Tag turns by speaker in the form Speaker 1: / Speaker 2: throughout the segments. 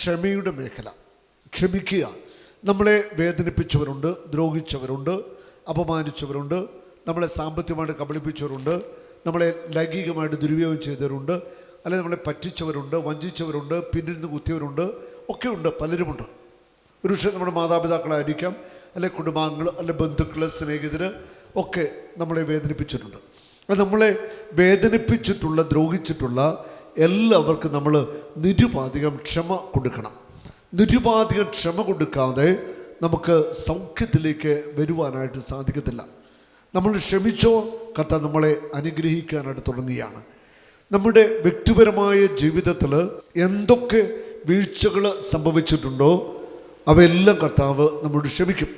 Speaker 1: ക്ഷമയുടെ മേഖല. ക്ഷമിക്കുക. നമ്മളെ വേദനിപ്പിച്ചവരുണ്ട്, ദ്രോഹിച്ചവരുണ്ട്, അപമാനിച്ചവരുണ്ട്, നമ്മളെ സാമ്പത്തികമായിട്ട് കബളിപ്പിച്ചവരുണ്ട്, നമ്മളെ ലൈംഗികമായിട്ട് ദുരുപയോഗം ചെയ്തവരുണ്ട്, അല്ലെങ്കിൽ നമ്മളെ പറ്റിച്ചവരുണ്ട്, വഞ്ചിച്ചവരുണ്ട്, പിന്നിൽ നിന്ന് കുത്തിയവരുണ്ട്, ഒക്കെ ഉണ്ട്. പലരുമുണ്ട്. ഒരു പക്ഷേ നമ്മുടെ മാതാപിതാക്കളായിരിക്കാം, അല്ലെങ്കിൽ കുടുംബാംഗങ്ങൾ, അല്ലെങ്കിൽ ബന്ധുക്കൾ, സ്നേഹിതർ ഒക്കെ നമ്മളെ വേദനിപ്പിച്ചിട്ടുണ്ട്. അത് നമ്മളെ വേദനിപ്പിച്ചിട്ടുള്ള, ദ്രോഹിച്ചിട്ടുള്ള എല്ലാവർക്കും നമ്മൾ നിരുപാധികം ക്ഷമ കൊടുക്കണം. നിരുപാധികം ക്ഷമ കൊടുക്കാതെ നമുക്ക് സൗഖ്യത്തിലേക്ക് വരുവാനായിട്ട് സാധിക്കത്തില്ല. നമ്മൾ ക്ഷമിച്ചോ, കർത്താവ് നമ്മളെ അനുഗ്രഹിക്കാനായിട്ട് തുടങ്ങുകയാണ്. നമ്മുടെ വ്യക്തിപരമായ ജീവിതത്തിൽ എന്തൊക്കെ വീഴ്ചകൾ സംഭവിച്ചിട്ടുണ്ടോ അവയെല്ലാം കർത്താവ് നമ്മോട് ക്ഷമിക്കും.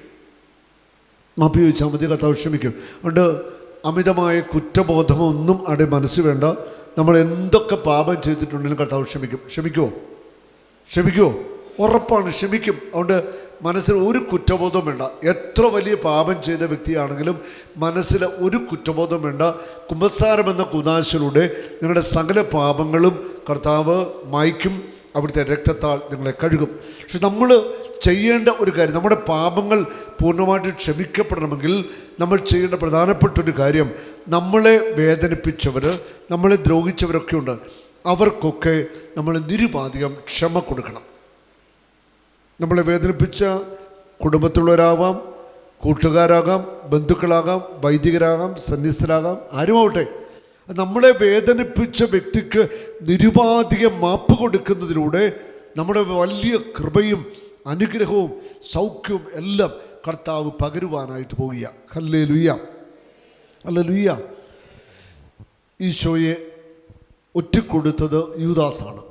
Speaker 1: മാപ്പി ചോദിച്ചാൽ മതി, കർത്താവ് ക്ഷമിക്കും. അതുകൊണ്ട് അമിതമായ കുറ്റബോധമൊന്നും അവിടെ മനസ്സ് വേണ്ട. നമ്മൾ എന്തൊക്കെ പാപം ചെയ്തിട്ടുണ്ടെങ്കിലും കർത്താവ് ക്ഷമിക്കും. ക്ഷമിക്കുമോ? ഉറപ്പാണ്, ക്ഷമിക്കും. അതുകൊണ്ട് മനസ്സിൽ ഒരു കുറ്റബോധം വേണ്ട. എത്ര വലിയ പാപം ചെയ്ത വ്യക്തിയാണെങ്കിലും മനസ്സിൽ ഒരു കുറ്റബോധം വേണ്ട. കുമ്പസാരം എന്ന കുദാശയിലൂടെ നിങ്ങളുടെ സകല പാപങ്ങളും കർത്താവ് മായ്ക്കും. അവിടുത്തെ രക്തത്താൽ നിങ്ങളെ കഴുകും. പക്ഷെ നമ്മൾ ചെയ്യേണ്ട ഒരു കാര്യം, നമ്മുടെ പാപങ്ങൾ പൂർണ്ണമായിട്ട് ക്ഷമിക്കപ്പെടണമെങ്കിൽ നമ്മൾ ചെയ്യേണ്ട പ്രധാനപ്പെട്ടൊരു കാര്യം, നമ്മളെ വേദനിപ്പിച്ചവർ, നമ്മളെ ദ്രോഹിച്ചവരൊക്കെ ഉണ്ട്. അവർക്കൊക്കെ നമ്മൾ നിരുപാധികം ക്ഷമ കൊടുക്കണം. നമ്മളെ വേദനിപ്പിച്ച കുടുംബത്തിലുള്ളവരാവാം, കൂട്ടുകാരാകാം, ബന്ധുക്കളാകാം, വൈദികരാകാം, സന്യസ്തരാകാം, ആരുമാവട്ടെ. നമ്മളെ വേദനിപ്പിച്ച വ്യക്തിക്ക് നിരുപാധികം മാപ്പ് കൊടുക്കുന്നതിലൂടെ നമ്മുടെ വലിയ കൃപയും അനുഗ്രഹവും സൗഖ്യവും എല്ലാം കർത്താവ് പകരുവാനായിട്ട് പോകുക. Hallelujah, hallelujah. ഈശോയെ ഒറ്റിക്കൊടുത്തത് യൂദാസാണ്.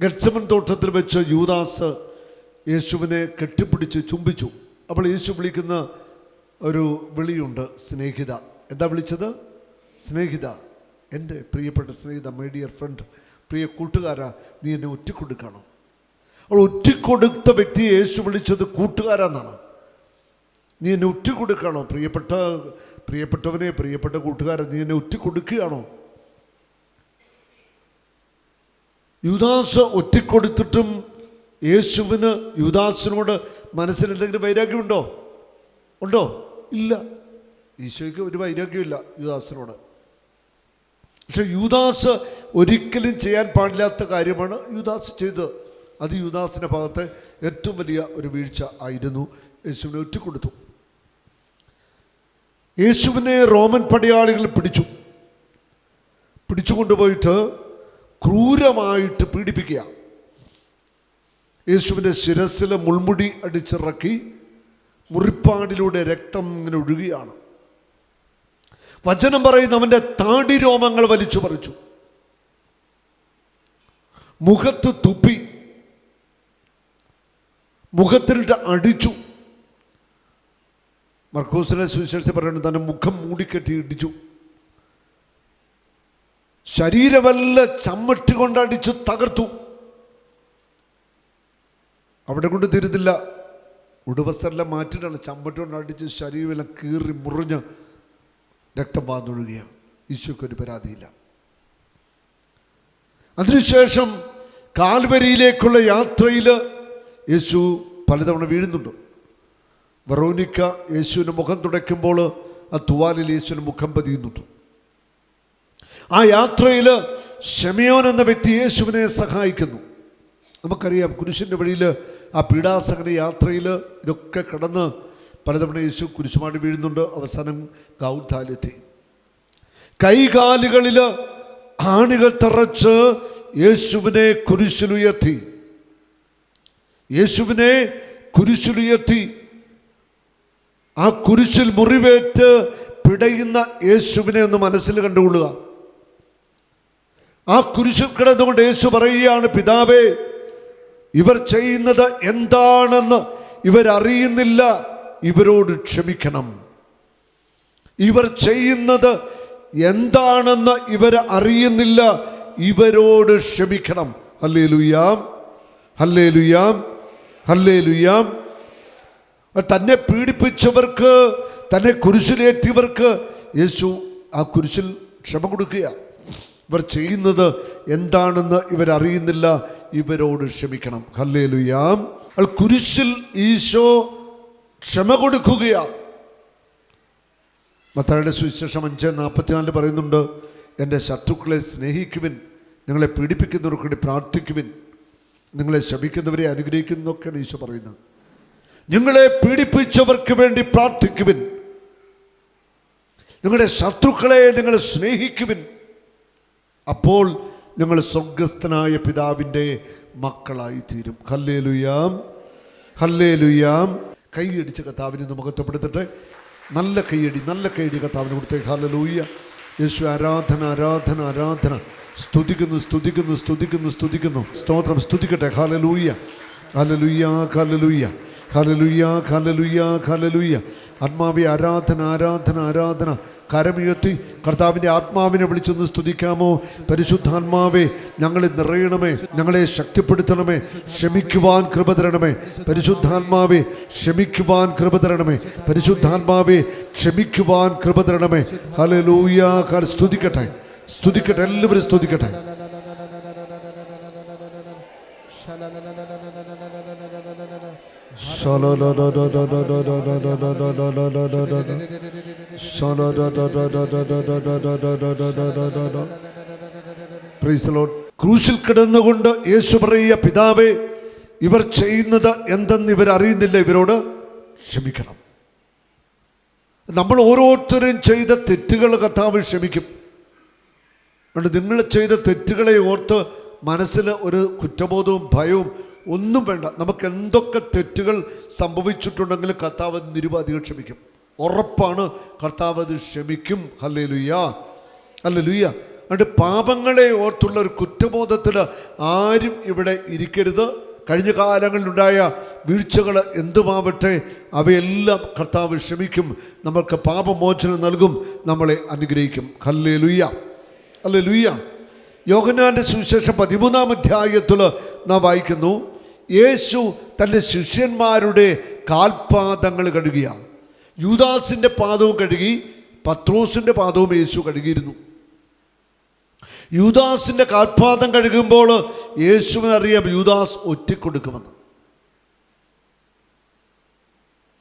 Speaker 1: ഗെത്സമൻ തോട്ടത്തിൽ വെച്ച് യൂദാസ് യേശുവിനെ കെട്ടിപ്പിടിച്ച് ചുംബിച്ചു. അപ്പോൾ യേശു വിളിക്കുന്ന ഒരു വിളിയുണ്ട്, സ്നേഹിത. എന്താ വിളിച്ചത്? സ്നേഹിത, എൻ്റെ പ്രിയപ്പെട്ട സ്നേഹിത, മൈ ഡിയർ ഫ്രണ്ട്, പ്രിയ കൂട്ടുകാരാ, നീ എന്നെ ഒറ്റിക്കൊടുക്കണം. അവൾ ഒറ്റിക്കൊടുത്ത വ്യക്തിയെ യേശു വിളിച്ചത് കൂട്ടുകാരാന്നാണ്. നീ എന്നെ ഒറ്റിക്കൊടുക്കണോ? പ്രിയപ്പെട്ടവനെ, പ്രിയപ്പെട്ട കൂട്ടുകാരൻ, നീ എന്നെ ഒറ്റിക്കൊടുക്കുകയാണോ? യൂദാസ് ഒറ്റിക്കൊടുത്തിട്ടും യേശുവിന് യൂദാസിനോട് മനസ്സിൽ എന്തെങ്കിലും വൈരാഗ്യമുണ്ടോ? ഉണ്ടോ? ഇല്ല. ഈശോയ്ക്ക് ഒരു വൈരാഗ്യമില്ല യൂദാസിനോട്. പക്ഷെ യൂദാസ് ഒരിക്കലും ചെയ്യാൻ പാടില്ലാത്ത കാര്യമാണ് യൂദാസ് ചെയ്തത്. അത് യൂദാസിൻ്റെ ഭാഗത്ത് ഏറ്റവും വലിയ ഒരു വീഴ്ച ആയിരുന്നു. യേശുവിനെ ഒറ്റിക്കൊടുത്തു. യേശുവിനെ റോമൻ പടയാളികൾ പിടിച്ചുകൊണ്ടുപോയിട്ട് ക്രൂരമായിട്ട് പീഡിപ്പിക്കുക. യേശുവിൻ്റെ ശിരസിൽ മുൾമുടി അടിച്ചിറക്കി മുറിപ്പാടിലൂടെ രക്തം ഇങ്ങനെ ഒഴുകുകയാണ്. വചനം പറയുന്ന അവൻ്റെ താടി രോമങ്ങൾ വലിച്ചു പറിച്ചു, മുഖത്ത് തുപ്പി, മുഖത്തിലിട്ട് അടിച്ചു. മർക്കോസിനെ സുവിശേഷത്തിൽ പറയുന്നത് തന്നെ മുഖം മൂടിക്കെട്ടി ഇടിച്ചു. ശരീരമെല്ലാം ചമ്മട്ടി കൊണ്ടടിച്ചു തകർത്തു. അവിടെ കൊണ്ട് തീരുന്നില്ല, ഉടുവസ്ത്രെല്ലാം മാറ്റിയിട്ടാണ് ചമ്മട്ടി കൊണ്ടടിച്ച് ശരീരമെല്ലാം കീറി മുറിഞ്ഞ് രക്തം വാർന്നൊഴുകുക. ഈശോയ്ക്കൊരു പരാതിയില്ല. അതിനുശേഷം കാൽവരിയിലേക്കുള്ള യാത്രയിൽ യേശു പലതവണ വീഴുന്നുണ്ട്. വെറോനിക്ക യേശുവിൻ്റെ മുഖം തുടയ്ക്കുമ്പോൾ ആ തുവാലിൽ യേശുവിൻ്റെ മുഖം പതിയുന്നുണ്ട്. ആ യാത്രയിൽ ശിമയോൻ എന്ന വ്യക്തി യേശുവിനെ സഹായിക്കുന്നു. നമുക്കറിയാം, കുരിശിൻ്റെ വഴിയിൽ ആ പീഡാസഹന യാത്രയിൽ ഇതൊക്കെ കടന്ന് പലതവണ യേശു കുരിശുമാടി വീഴുന്നുണ്ട്. അവസാനം ഗൗൽഗോഥായിലെത്തി. കൈകാലുകളിൽ ആണികൾ തറച്ച് യേശുവിനെ കുരിശിലുയർത്തി. ആ കുരിശിൽ മുറിവേറ്റ് പിടയുന്ന യേശുവിനെ ഒന്ന് മനസ്സിൽ കണ്ടുകൊള്ളുക. ആ കുരിശിൽ കിടന്നുകൊണ്ട് യേശു പറയുകയാണ്, പിതാവേ, ഇവർ ചെയ്യുന്നത് എന്താണെന്ന് ഇവരറിയുന്നില്ല, ഇവരോട് ക്ഷമിക്കണം. ഇവർ ചെയ്യുന്നത് എന്താണെന്ന് ഇവർ അറിയുന്നില്ല, ഇവരോട് ക്ഷമിക്കണം. ഹല്ലേലൂയാം, ഹല്ലേലൂയാം, ഹല്ലേലൂയാം. തന്നെ പീഡിപ്പിച്ചവർക്ക്, തന്നെ കുരിശിലേറ്റിയവർക്ക് യേശു ആ കുരിശിൽ ക്ഷമ കൊടുക്കുക. ഇവർ ചെയ്യുന്നത് എന്താണെന്ന് ഇവരറിയുന്നില്ല, ഇവരോട് ക്ഷമിക്കണം. ഹല്ലേലൂയ. കുരിശിൽ ഈശോ ക്ഷമ കൊടുക്കുകയാണ്. മത്തായിയുടെ സുവിശേഷം 5:44 പറയുന്നുണ്ട്, എൻ്റെ ശത്രുക്കളെ സ്നേഹിക്കുവിൻ, നിങ്ങളെ പീഡിപ്പിക്കുന്നവർക്ക് വേണ്ടി പ്രാർത്ഥിക്കുവിൻ, നിങ്ങളെ ശപിക്കുന്നവരെ അനുഗ്രഹിക്കുന്നൊക്കെയാണ് ഈശോ പറയുന്നത്. നിങ്ങളെ പീഡിപ്പിച്ചവർക്ക് വേണ്ടി പ്രാർത്ഥിക്കുവിൻ, നിങ്ങളുടെ ശത്രുക്കളെ നിങ്ങൾ സ്നേഹിക്കുവിൻ, അപ്പോൾ നിങ്ങൾ സ്വർഗസ്ഥനായ പിതാവിൻ്റെ മക്കളായി തീരും. ഹല്ലേലൂയാ, ഹല്ലേലൂയാ. കൈയടിച്ച് കർത്താവിനെ ഒന്ന് മഹത്വപ്പെടുത്തട്ടെ. നല്ല കൈയടി കർത്താവിന് കൊടുത്തേ. ഹല്ലേലൂയ. യേശു ആരാധന, ആരാധന, ആരാധന. സ്തുതിക്കുന്നു, സ്തുതിക്കുന്നു, സ്തുതിക്കുന്നു, സ്തുതിക്കുന്നു. സ്തോത്രം, സ്തുതിക്കട്ടെ. Hallelujah, hallelujah, hallelujah, hallelujah, hallelujah, hallelujah. ആത്മാവേ ആരാധന, ആരാധന, ആരാധന. കരമുയർത്തി കർത്താവിൻ്റെ ആത്മാവിനെ വിളിച്ചൊന്ന് സ്തുതിക്കാമോ? പരിശുദ്ധാത്മാവേ, ഞങ്ങളെ നിറയണമേ, ഞങ്ങളെ ശക്തിപ്പെടുത്തണമേ, ക്ഷമിക്കുവാൻ കൃപ തരണമേ. പരിശുദ്ധാത്മാവേ, ക്ഷമിക്കുവാൻ കൃപ തരണമേ. പരിശുദ്ധാത്മാവേ, ക്ഷമിക്കുവാൻ കൃപ തരണമേ. ഹല്ലേലൂയ. സ്തുതിക്കട്ടെ, സ്തുതിക്കട്ടെ, എല്ലാവരും സ്തുതിക്കട്ടെ. ക്രൂശിൽ കിടന്നുകൊണ്ട് യേശു പറയുക, പിതാവേ, ഇവർ ചെയ്യുന്നത് എന്തെന്ന് ഇവർ അറിയുന്നില്ല, ഇവരോട് ക്ഷമിക്കണം. നമ്മൾ ഓരോരുത്തരും ചെയ്ത തെറ്റുകൾ കർത്താവ് ക്ഷമിക്കും. അതുകൊണ്ട് നിങ്ങൾ ചെയ്ത തെറ്റുകളെ ഓർത്ത് മനസ്സിൽ ഒരു കുറ്റബോധവും ഭയവും ഒന്നും വേണ്ട. നമുക്ക് എന്തൊക്കെ തെറ്റുകൾ സംഭവിച്ചിട്ടുണ്ടെങ്കിലും കർത്താവ് നിരുപാധികം ക്ഷമിക്കും. ഉറപ്പാണ്, കർത്താവ് അത് ക്ഷമിക്കും. Hallelujah, hallelujah. അതുകൊണ്ട് പാപങ്ങളെ ഓർത്തുള്ള ഒരു കുറ്റബോധത്തിൽ ആരും ഇവിടെ ഇരിക്കരുത്. കഴിഞ്ഞ കാലങ്ങളിലുണ്ടായ വീഴ്ചകൾ എന്തുമാവട്ടെ, അവയെല്ലാം കർത്താവ് ക്ഷമിക്കും. നമ്മൾക്ക് പാപമോചനം നൽകും, നമ്മളെ അനുഗ്രഹിക്കും. Hallelujah, hallelujah. യോഹന്നാന്റെ സുവിശേഷം 13-ാം അധ്യായത്തിൽ നാം വായിക്കുന്നു, യേശു തൻ്റെ ശിഷ്യന്മാരുടെ കാൽപാദങ്ങൾ കഴുകിയാണ്. യൂദാസിൻ്റെ പാദവും കഴുകി, പത്രോസിൻ്റെ പാദവും യേശു കഴുകിയിരുന്നു. യൂദാസിൻ്റെ കാൽപാദം കഴുകുമ്പോൾ യേശുവിനറിയാം യൂദാസ് ഒറ്റിക്കൊടുക്കുമെന്ന്.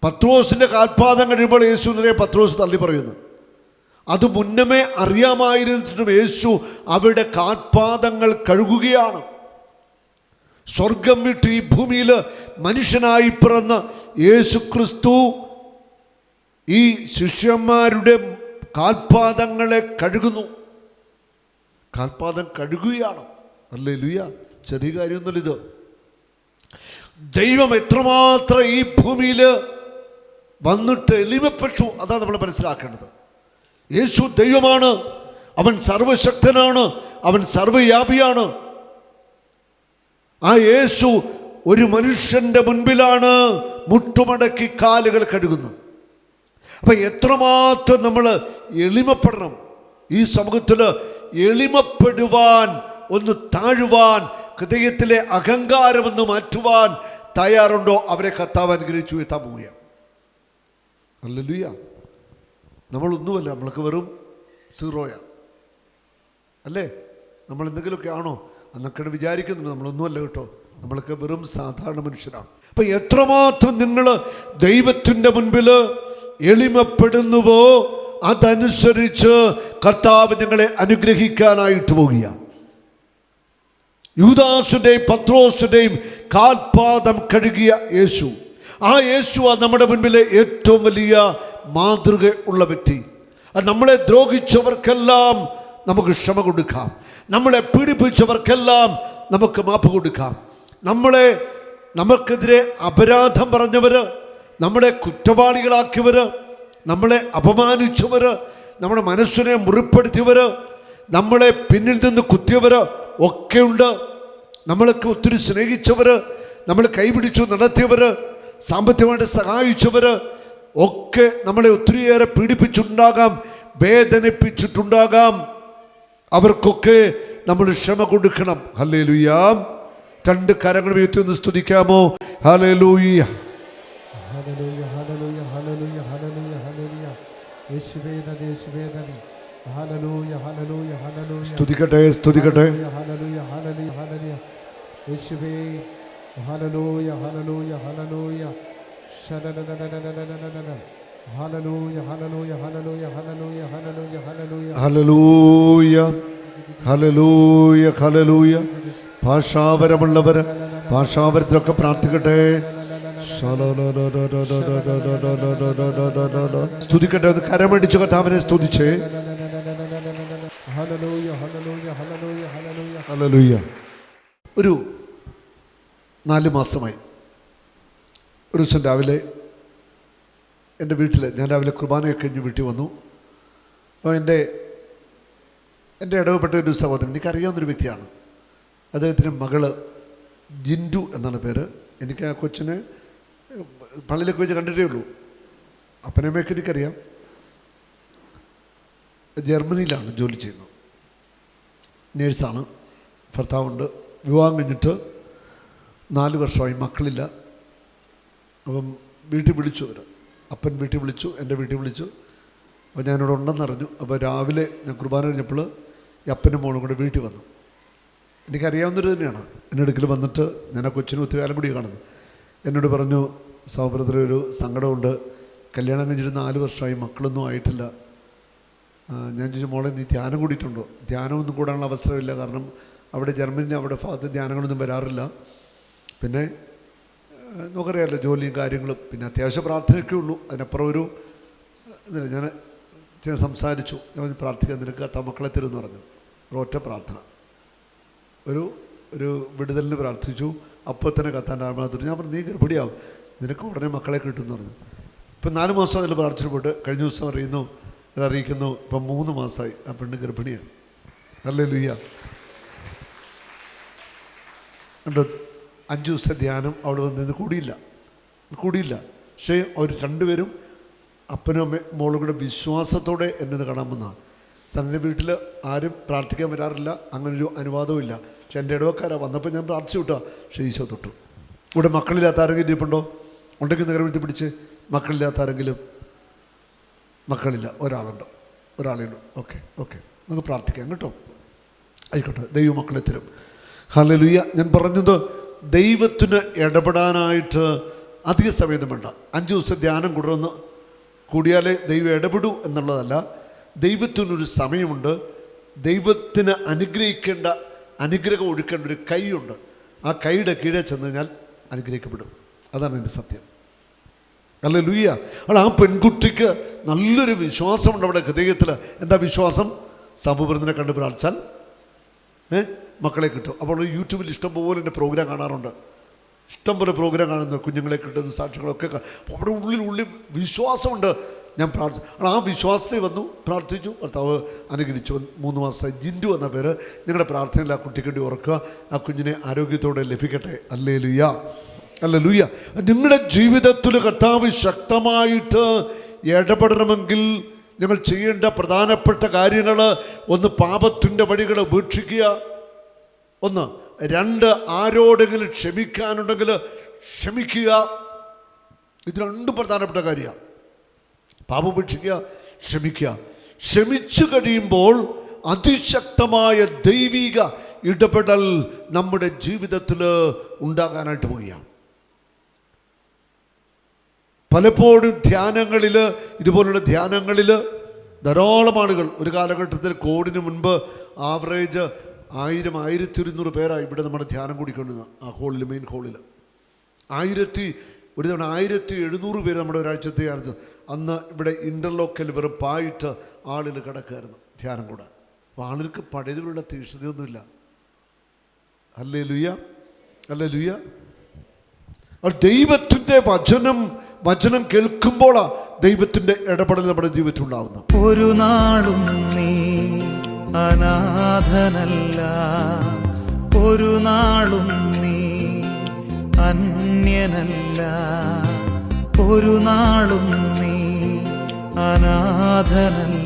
Speaker 1: പത്രോസിൻ്റെ കാൽപാദം കഴിയുമ്പോൾ യേശുവിനറിയാം പത്രോസ് തള്ളി പറയുന്നു. അത് മുന്നമേ അറിയാമായിരുന്നിട്ടും യേശു അവരുടെ കാൽപാദങ്ങൾ കഴുകുകയാണ്. സ്വർഗം വിട്ട് ഈ ഭൂമിയിൽ മനുഷ്യനായി പിറന്ന യേശു ക്രിസ്തു ഈ ശിഷ്യന്മാരുടെ കാൽപാദങ്ങളെ കഴുകുന്നു. കാൽപാദം കഴുകുകയാണ്. ഹല്ലേലൂയ. ചെറിയ കാര്യമൊന്നുമില്ല ഇത്. ദൈവം എത്രമാത്രം ഈ ഭൂമിയിൽ വന്നിട്ട് എളിമപ്പെട്ടു, അതാണ് നമ്മൾ മനസ്സിലാക്കേണ്ടത്. യേശു ദൈവമാണ്, അവൻ സർവശക്തനാണ്, അവൻ സർവ്വവ്യാപിയാണ്. ആ യേശു ഒരു മനുഷ്യൻ്റെ മുൻപിലാണ് മുട്ടുമടക്കി കാലുകൾ കഴുകുന്നത്. അപ്പം എത്രമാത്രം നമ്മൾ എളിമപ്പെടണം. ഈ സമൂഹത്തിൽ എളിമപ്പെടുവാൻ, ഒന്ന് താഴുവാൻ, ഹൃദയത്തിലെ അഹങ്കാരമൊന്ന് മാറ്റുവാൻ തയ്യാറുണ്ടോ? അവരെ കർത്താവ് അനുഗ്രഹിച്ചു എത്താൻ പോവുകയാണ്. ഹല്ലേലൂയ. നമ്മളൊന്നുമല്ല, നമ്മൾക്ക് വെറും സീറോയാണ് അല്ലേ? നമ്മൾ എന്തെങ്കിലുമൊക്കെ ആണോ എന്നൊക്കെ വിചാരിക്കുന്നുണ്ട്. നമ്മളൊന്നുമല്ല കേട്ടോ, നമ്മളൊക്കെ വെറും സാധാരണ മനുഷ്യരാണ്. അപ്പം എത്രമാത്രം നിങ്ങൾ ദൈവത്തിൻ്റെ മുൻപിൽ എളിമപ്പെടുന്നുവോ അതനുസരിച്ച് കർത്താവ് നിങ്ങളെ അനുഗ്രഹിക്കാനായിട്ട് പോകുകയാണ്. യൂദാസിൻ്റെയും പത്രോസിൻ്റെയും കാൽപാദം കഴുകിയ യേശു, ആ യേശു നമ്മുടെ മുൻപിലെ ഏറ്റവും വലിയ മാതൃക ഉള്ള വ്യക്തി. അത് നമ്മളെ ദ്രോഹിച്ചവർക്കെല്ലാം നമുക്ക് ക്ഷമ കൊടുക്കാം, നമ്മളെ പീഡിപ്പിച്ചവർക്കെല്ലാം നമുക്ക് മാപ്പ് കൊടുക്കാം. നമുക്കെതിരെ അപരാധം പറഞ്ഞവർ, നമ്മളെ കുറ്റവാളികളാക്കിയവർ, നമ്മളെ അപമാനിച്ചവർ, നമ്മുടെ മനസ്സിനെ മുറിപ്പെടുത്തിയവർ, നമ്മളെ പിന്നിൽ നിന്ന് കുത്തിയവർ ഒക്കെയുണ്ട്. നമ്മളൊക്കെ ഒത്തിരി സ്നേഹിച്ചവർ, നമ്മൾ കൈപിടിച്ചു നടത്തിയവർ, സാമ്പത്തികമായിട്ട് സഹായിച്ചവർ ഒക്കെ നമ്മളെ ഒത്തിരിയേറെ പീഡിപ്പിച്ചിട്ടുണ്ടാകാം, വേദനിപ്പിച്ചിട്ടുണ്ടാകാം. അവർക്കൊക്കെ നമ്മൾ ക്ഷമ കൊടുക്കണം. ഹല്ലേലൂയ. രണ്ട് കരങ്ങൾ ഉയർത്തി ഒന്ന് സ്തുതിക്കാമോ? Hallelujah,
Speaker 2: hallelujah, hallelujah, hallelujah, hallelujah, hallelujah. യേശുവേ നന്ദി, യേശുവേ നന്ദി. Hallelujah, hallelujah, hallelujah.
Speaker 1: സ്തുതിക്കട്ടെ, സ്തുതിക്കട്ടെ.
Speaker 2: Hallelujah, hallelujah, hallelujah. യേശുവേ hallelujah hallelujah hallelujah hallelujah hallelujah hallelujah hallelujah hallelujah hallelujah
Speaker 1: hallelujah hallelujah hallelujah. ഭാഷാപരമുള്ളവർ ഭാഷാപരത്തിലൊക്കെ പ്രാർത്ഥിക്കട്ടെ. സ്തുതിക്കട്ടെ. ഒന്ന് കരമടിച്ച് കർത്താവിനെ സ്തുതിച്ചേ.
Speaker 2: Hallelujah hallelujah hallelujah hallelujah.
Speaker 1: Hallelujah. ഒരു 4 മാസമായി ഒരു ദിവസം രാവിലെ എൻ്റെ വീട്ടിൽ, ഞാൻ രാവിലെ കുർബാനയൊക്കെ കഴിഞ്ഞ് വീട്ടിൽ വന്നു. അപ്പോൾ എൻ്റെ ഇടവപ്പെട്ട ഒരു സഹോദരൻ, എനിക്കറിയാവുന്നൊരു വ്യക്തിയാണ്. അദ്ദേഹത്തിൻ്റെ മകള് ജിൻഡു എന്നാണ് പേര്. എനിക്ക് ആ കൊച്ചിനെ പള്ളിയിലൊക്കെ വെച്ച് കണ്ടിട്ടേ ഉള്ളൂ. അപ്പനമ്മയൊക്കെ എനിക്കറിയാം. ജർമ്മനിയിലാണ് ജോലി ചെയ്യുന്നത്, നേഴ്സാണ്. ഭർത്താവുണ്ട്. വിവാഹം കഴിഞ്ഞിട്ട് 4 വർഷമായി, മക്കളില്ല. അപ്പം വീട്ടിൽ വിളിച്ചു. അപ്പൻ വീട്ടിൽ വിളിച്ചു, എൻ്റെ വീട്ടിൽ വിളിച്ചു. അപ്പോൾ ഞാനിവിടെ ഉണ്ടെന്നറിഞ്ഞു. അപ്പോൾ രാവിലെ ഞാൻ കുർബാന കഴിഞ്ഞപ്പോൾ ഈ അപ്പനും മോളും കൂടെ വീട്ടിൽ വന്നു. എനിക്കറിയാവുന്നവർ തന്നെയാണ്. എൻ്റെ അടുക്കൽ വന്നിട്ട്, ഞാൻ ആ കൊച്ചിനും ഒത്തിരി കാലം കൂടി കാണുന്നു, എന്നോട് പറഞ്ഞു, സഹോദരത്തിൽ ഒരു സങ്കടമുണ്ട്, കല്യാണം കഴിഞ്ഞിട്ട് 4 വർഷമായി, മക്കളൊന്നും ആയിട്ടില്ല. ഞാൻ ചോദിച്ചു, മോളെ നീ ധ്യാനം കൂടിയിട്ടുണ്ടോ? ധ്യാനമൊന്നും കൂടാനുള്ള അവസരമില്ല, കാരണം അവിടെ ജർമ്മനി അവിടെ ഭാഗത്ത് ധ്യാനങ്ങളൊന്നും വരാറില്ല. പിന്നെ നമുക്കറിയാമല്ലോ ജോലിയും കാര്യങ്ങളും, പിന്നെ അത്യാവശ്യം പ്രാർത്ഥനയൊക്കെ ഉള്ളൂ. അതിനപ്പുറം ഒരു ഞാൻ സംസാരിച്ചു. ഞാൻ പ്രാർത്ഥിക്കാൻ, നിനക്ക് മക്കളെ തരുമെന്ന് പറഞ്ഞു. ഒരൊറ്റ പ്രാർത്ഥന, ഒരു വിടുതലിന് പ്രാർത്ഥിച്ചു. അപ്പോൾ തന്നെ കത്താൻ ആത്മാർത്ഥ. ഞാൻ പറഞ്ഞു, നീ ഗർഭിണിയാവും, നിനക്ക് ഉടനെ മക്കളെ കിട്ടുമെന്ന് പറഞ്ഞു. ഇപ്പം 4 മാസം അതിൽ പ്രാർത്ഥന പോയിട്ട് കഴിഞ്ഞ ദിവസം അറിയിക്കുന്നു ഇപ്പം 3 മാസമായി ആ പെണ്ണ് ഗർഭിണിയാണ്. ഹല്ലേലൂയ. കണ്ടോ, 5 ദിവസത്തെ ധ്യാനം അവിടെ വന്നത് കൂടിയില്ല. പക്ഷേ അവർ രണ്ടുപേരും, അപ്പനും അമ്മയും മോളും കൂടെ വിശ്വാസത്തോടെ എന്നത് കാണാൻ വന്നതാണ്. എൻ്റെ വീട്ടിൽ ആരും പ്രാർത്ഥിക്കാൻ വരാറില്ല, അങ്ങനൊരു അനുവാദവും ഇല്ല. പക്ഷെ എൻ്റെ ഇടവക്കാരാണ്. വന്നപ്പോൾ ഞാൻ പ്രാർത്ഥിച്ചു വിട്ടാ, പക്ഷേ ഈശോ തൊട്ടു. ഇവിടെ മക്കളില്ലാത്ത ആരെങ്കിലും ഇരിപ്പുണ്ടോ? ഉണ്ടെങ്കിൽ നഗരം എഴുതി പിടിച്ച്. മക്കളില്ലാത്ത ആരെങ്കിലും? മക്കളില്ല, ഒരാളുണ്ടോ? ഒരാളേ ഉള്ളൂ. ഓക്കെ നമുക്ക് പ്രാർത്ഥിക്കാം കേട്ടോ. ആയിക്കോട്ടെ, ദൈവം മക്കളെ തരും. ഹല്ലേലൂയ. ഞാൻ പറഞ്ഞത്, ദൈവത്തിന് ഇടപെടാനായിട്ട് അധിക സമയം വേണ്ട. 5 ദിവസം ധ്യാനം കൂടിയാലേ ദൈവം ഇടപെടൂ എന്നുള്ളതല്ല. ദൈവത്തിനൊരു സമയമുണ്ട്. ദൈവത്തിന് അനുഗ്രഹം ഒഴുക്കേണ്ട ഒരു കൈയുണ്ട്. ആ കൈയുടെ കീഴെ ചെന്ന് കഴിഞ്ഞാൽ അനുഗ്രഹിക്കപ്പെടും. അതാണ് എൻ്റെ സത്യം. ഹല്ലേലൂയ. ആ പെൺകുട്ടിക്ക് നല്ലൊരു വിശ്വാസമുണ്ട് അവിടെ ഹൃദയത്തിൽ. എന്താ വിശ്വാസം? സമുദ്രത്തിനെ കണ്ട് പ്രാർത്ഥിച്ചാൽ മക്കളെ കിട്ടും. അപ്പോൾ യൂട്യൂബിൽ ഇഷ്ടംപോലെ എൻ്റെ പ്രോഗ്രാം കാണാറുണ്ട്. ഇഷ്ടംപോലെ പ്രോഗ്രാം കാണുന്നു, കുഞ്ഞുങ്ങളെ കിട്ടുന്ന സാക്ഷികളൊക്കെ. അവിടെ ഉള്ളിൽ വിശ്വാസമുണ്ട്. ഞാൻ പ്രാർത്ഥിച്ചു. ആ വിശ്വാസത്തിൽ വന്നു, പ്രാർത്ഥിച്ചു, കർത്താവ് അനുഗ്രഹിച്ചു. 3 മാസമായി. ജിൻഡു എന്ന പേര്. നിങ്ങളുടെ പ്രാർത്ഥനയിൽ ആ കുട്ടിക്ക് വേണ്ടി ഓർക്കുക. ആ കുഞ്ഞിനെ ആരോഗ്യത്തോടെ ലഭിക്കട്ടെ. ഹല്ലേലൂയ. ഹല്ലേലൂയ. നിങ്ങളുടെ ജീവിതത്തിൽ കർത്താവ് ശക്തമായിട്ട് ഇടപെടണമെങ്കിൽ നിങ്ങൾ ചെയ്യേണ്ട പ്രധാനപ്പെട്ട കാര്യങ്ങൾ: 1, പാപത്തിൻ്റെ വഴികൾ ഉപേക്ഷിക്കുക. 1. 2, ആരോടെങ്കിലും ക്ഷമിക്കാനുണ്ടെങ്കിൽ ക്ഷമിക്കുക. ഇത് 2 പ്രധാനപ്പെട്ട കാര്യമാണ്. പാപം ഉപേക്ഷിക്കുക, ക്ഷമിക്കുക. ക്ഷമിച്ചു കഴിയുമ്പോൾ അതിശക്തമായ ദൈവിക ഇടപെടൽ നമ്മുടെ ജീവിതത്തിൽ ഉണ്ടാകാനായിട്ട് പോവുകയാണ്. പലപ്പോഴും ധ്യാനങ്ങളിൽ, ഇതുപോലുള്ള ധ്യാനങ്ങളിൽ ധാരാളം ആളുകൾ, ഒരു കാലഘട്ടത്തിൽ കോവിഡിന് മുൻപ് ആവറേജ് 1000-1200 പേരാണ് ഇവിടെ നമ്മുടെ ധ്യാനം കൂടിക്കൊണ്ടിരുന്നത്. ആ ഹോളിൽ, മെയിൻ ഹോളിൽ ഒരു തവണ 1700 പേര് നമ്മുടെ ഒരാഴ്ചത്തെ ആയിരുന്നു. അന്ന് ഇവിടെ ഇൻ്റർലോക്കൽ വെറും പായിട്ട് ആളുകൾ കിടക്കുമായിരുന്നു ധ്യാനം കൂടാൻ. അപ്പോൾ ആളുകൾക്ക് പഴയതിലുള്ള തീക്ഷ്ണതയൊന്നുമില്ല. ഹല്ലേലൂയ. ഹല്ലേലൂയ. ദൈവത്തിൻ്റെ വചനം കേൾക്കുമ്പോഴാണ് ദൈവത്തിൻ്റെ ഇടപെടൽ നമ്മുടെ ജീവിതത്തിൽ ഉണ്ടാകുന്നത്.
Speaker 3: ഒരു നാളും നീ അനാഥനല്ല, ഒരു നാളും നീ അന്യനല്ല, ഒരു നാളും നീ അനാഥനല്ല.